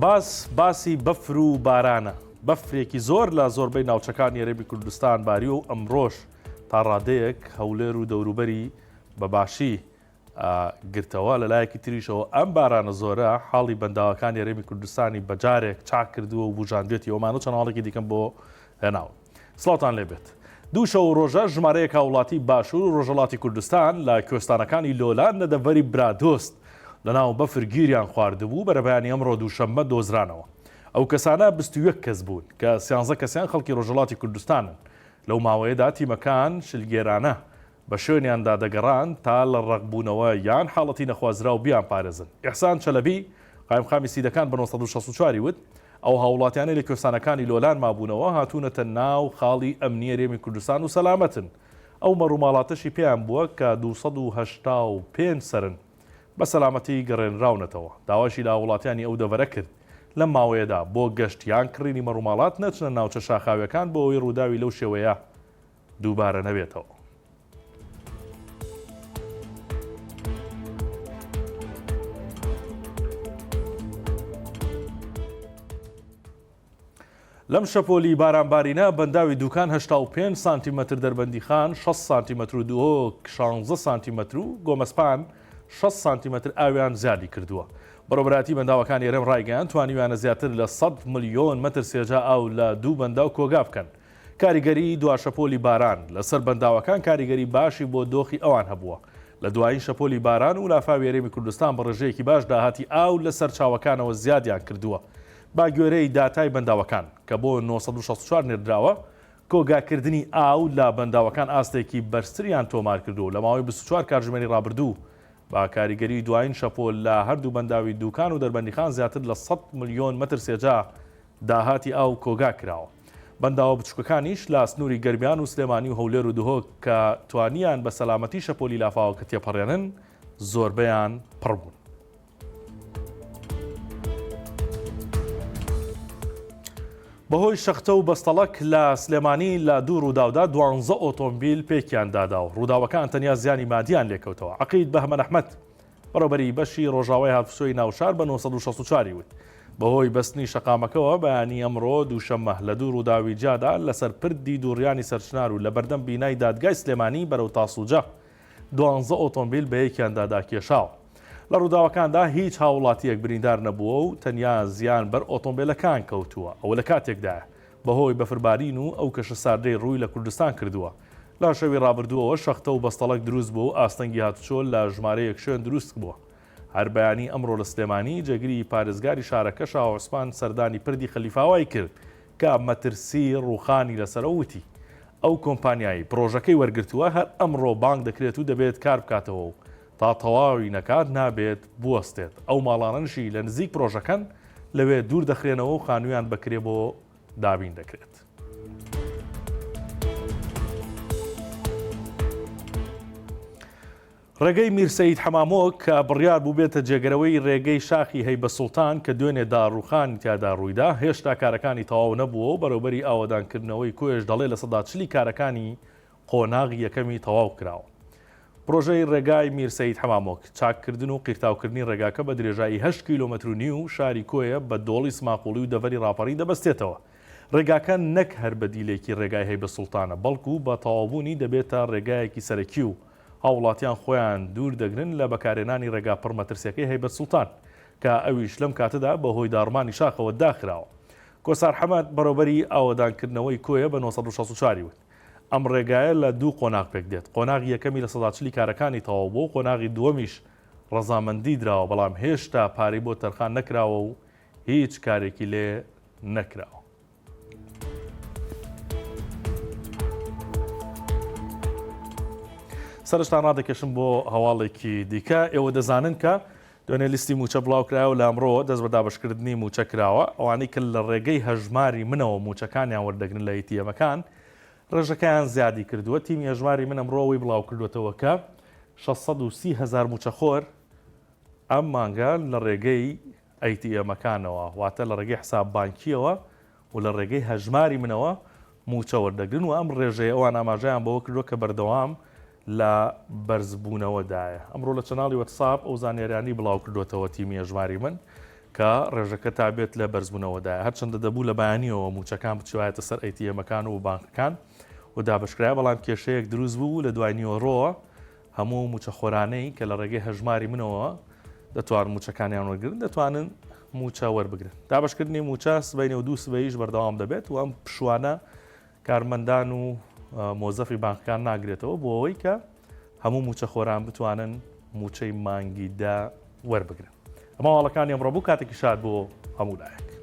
باسی بەفر و بارانە. بەفرێکی زۆر لە زۆربەی ناوچەکانی هەرێمی کوردستان باری و ئەمڕۆژ تا ڕادەیەک هەولێر و دەوروبەری بەباشی گرتەوە لەلایەکی تریشەوە ئەم بارانە زۆرە حاڵی بەنداوەکانی هەرێمی کوردستانی بەجارێک چاک کردووە و بوژاندێتی ئەومانە چەند هەڵێکی دیکەم بۆ هێناوە. سڵاوتان لێبێت. دوو شەو ڕۆژە ژمارەیەک هاوڵاتی باشوور و ڕۆژهەڵاتی کوردستان لە کوێستانەکانی لۆلان لە دەڤەری برادۆست لەناو بەفرگیریان خواردبوو بەرەبەیانی ئەمڕۆ دووشەممە دۆزرانەوە. ئەو کەسانە 21 کەس بوون کە 13 کەسیان خەڵکی ڕۆژهەڵاتی کوردستانن. لەو ماوەیەدا تیمەکان شلگێرانە بە شوێنیاندا دەگەڕان تا لە ڕقبوونەوە یان حاڵەتی نەخوازرا و بیان پارێزن. ئیحسان چەلەبی قایمخامی سیدەکان بە 1964 وت ئەو هاوڵاتیانەی لە کوێستانەکانی لۆلان مابوونەوە هاتوونەتە ناو خاڵی ئەمنی هەرێمی کوردستان و سەلامەتن. ئەو مەڕووماڵاتەشی پێیان بووە کە 285 سەرن بە سەلامەتی گەڕێنراونەتەوە. داواشی لە هاوڵاتیانی ئەو دەڤەرە کرد لەم ماوەیەدا بۆ گەشتیان کڕینی مەڕووماڵات نەچنە ناوچە شاخاویەکان بۆ ئەوەی ڕووداوی لەو شێوەیە دووبارە نەبێتەوە. لەم شەپۆلی بارانبارینە بەنداوی دوکان 85 سانتیمەتر دەربەندی خان 6 سانتیمەتر و دوۆک 16 سانتیمەتر و گۆمەسپان 6 سانتیمەتر ئاویان زیادی کردووە. بەڕۆبەتی بەنداوەکانی هەرێم ڕایگەیاند توانیویانە زیاتر لە 100 ملیۆن مەتر سێجا ئاو لە دوو بەنداو کۆگا بکەن. کاریگەری دوا شەپۆلی باران لەسەر بەنداوەکان کاریگەری باشی بۆ دۆخی ئەوان هەبووە. لە دوایین شەپۆلی باران و لافاوی هەرێمی کوردستان بە ڕێژەیەکی باش داهاتی ئاو لەسەر چاوەکانەوە زیادیان کردووە. با گوێرەی داتای بەنداوەکان کە بۆ 1964 نێردراوە کۆگاکردنی ئاو لە بەنداوەکان ئاستێکی بەرزتریان تۆمار کردو لە ماوەی 24 کاتژمێری ڕابردوو. با کاریگەری دوایین شەپۆل لە هەردوو بەنداوی دوکان و دەربەندیخان زیاتر لە 100 ملیۆن مەتر سێجا داهاتی ئاو کۆگا کراوە. بەنداوە بچووکەکانیش لە سنووری گەرمیان و سلێمانی و هەولێر و دهۆک کە توانیان بە سەلامەتی شەپۆلی لافاوە کە تێپەڕێنن زۆربەیان پڕ بوون. بەهۆی شەختە و بەستەڵەک لە سلێمانی لە دوو ڕووداودا 12 ئۆتۆمبیل پێکیان دادا و ڕووداوەکان تەنیا زیانی مادیان لێکەوتەوە. عەقید بەهمەن ئەحمەد بەڕێوەبەری بەشی ڕۆژاوای هاتوچۆی ناوشار بە 1964 وت بەهۆی بەستنی شەقامەکەەوە بەیانی ئەمڕۆ دووشەممە لە دوو ڕووداوی جادا لەسەر پردی دووڕیانی سەرچنار و لە بەردەم بینای دادگای سلێمانی بەرەو تاسووجە 12 ئۆتۆمبیل بە یەکیان دادا کێشاوە. لە ڕووداوەکاندا هیچ هاوڵاتیەک بریندار نەبووە و تەنیا زیان بەر ئۆتۆمبیلەکان کەوتووە. ئەوە لە کاتێکدایە بەهۆی بەفربارین و ئەو کەشە ساردەی ڕووی لە کوردستان کردووە. لا شەوی ڕابردووەوە شەختە و بەستەڵک دروست بوو و ئاستەنگی هاتوچۆ لە ژمارەیەک شوێن دروست بووە. هەر بەیانی ئەمڕۆ لە سلێمانی جێگری پارێزگاری شارەکە شاو عوسمان سەردانی پردی خەلیفاوای کرد کە مەترسی ڕووخانی لەسەرە وتی ئەو کۆمپانیایی پرۆژەکەی وەرگرتووە هەر ئەمڕۆ بانگ دەکرێت و دەبێت کار بکاتەوە و تا تەواوی نەکات نابێت بوەستێت. ئەو ماڵانەشی لە نزیک پرۆژەکەن لەوێ دوور دەخرێنەوە و خانوویان بکرێ بۆ دابین دەکرێت. ڕێگەی میرسەید حەمامۆک کە بڕیار بوو بێتە جێگەرەوەی ڕێگەی شاخی هەیبە سوڵتان کە دوێنێ داڕوخانی تیادا ڕوویدا هێشتا کارەکانی تەواو نەبووە و بەڕێوەبەری ئاوەدانکردنەوەی کۆیش دەڵێ لە 40 کارەکانی قۆناغی یەکەمی تەواو کراوە. پرۆژەی ڕێگای میرسەید حەمامۆک چاککردن و قیرتاوکردنی ڕێگاکە بە درێژایی 8 کیلۆمەتر و نیو شاری کۆیە بە دۆڵی سماقوڵی و دەڤەری ڕاپەڕی دەبەستێتەوە. ڕێگاکە نەک هەر بەدیلێکی ڕێگای هەیبە سوڵتانە بەڵکو بە تەواوبوونی دەبێتە ڕێگایەکی سەرەکی و هاوڵاتیان خۆیان دوور دەگرن لە بەکارێنانی ڕێگا پڕمەترسیەکەی هەیبەت سوڵتان کە ئەویش لەم کاتەدا بەهۆی داڕمانی شاخەوە داخراوە. کۆسار حەمەد بەڕێوەبەری ئاوەدانکردنەوەی کۆیە بە 1964 وت ئەم ڕێگایە لە دوو قۆناغ پێک دێت. قۆناغی یەکەمی لە 40 کارەکانی تەواو بوو، قۆناغی دووەمیش ڕەزامەندی درراوە بەڵام هێشتا پارەی بۆ تەرخان نەکراوە و هیچ کارێکی لێ نەکراوە. سەرشتان ڕادەکەشم بۆ هەواڵێکی دیکە. ئێوە دەزانن کە دوێنێ لیستی موچە بڵاوکراوە لە ئەمڕۆ دەست بە دابشکردنی موچە کراوە. ئەوانەی کە لە ڕێگەی هەژماری منەوە موچەکانیان وەردەگرن لە ئەیتیەمەکان ڕێژەکەیان زیادی کردووە. تیمی هەژماری من ئەمڕۆەوەی بڵاو کردوێتەوە کە 630,000 موچەخۆر ئەم مانگە لە ڕێگەی ئەیتیەمەکانەوە واتە لە ڕێگەی حساب بانکیەوە و لە ڕێگەی هەژماری منەوە موچە وەردەگرن و ئەم ڕێژەیە ئەوان ئاماژەیان بەوە کردووە کە بەردەوام لە بەرزبوونەوەدایە. ئەمڕۆ لە چەناڵی وەتساپ ئەو زانیاریانی بڵاو کردوێتەوە تیمی هەژماری من کە ڕێژەکە تابێت لە بەرزبوونەوەدای هەرچەندە دەبوو لە بەیانیەوە موچەکان بچوایەتە سەر ئەیتیەمەکان و بانکەکان و دابشکرای بەڵام کێشەیەک دروست بوو لە دوای نیوەڕۆوە هەموو موچە خۆرانەی کە لە ڕێگەی هەژماری منەوە دەتوانن موچەکانیان وەرگرن دەتوانن موچە وەربگرن دابشکردنی موچە سبەینە و دوو سبەیش بەردەوام دەبێت و ئەم پشوانە کارمەندان و مۆزەفی بانکەکان ناگرێتەوە بۆ ئەوەی کە هەموو موچە خۆران بتوانن موچەی مانگیدا وەربگرن ئەمە هەواڵەکانی ئەمڕۆ بوو کاتێکی شاد بۆ هەموو لایەک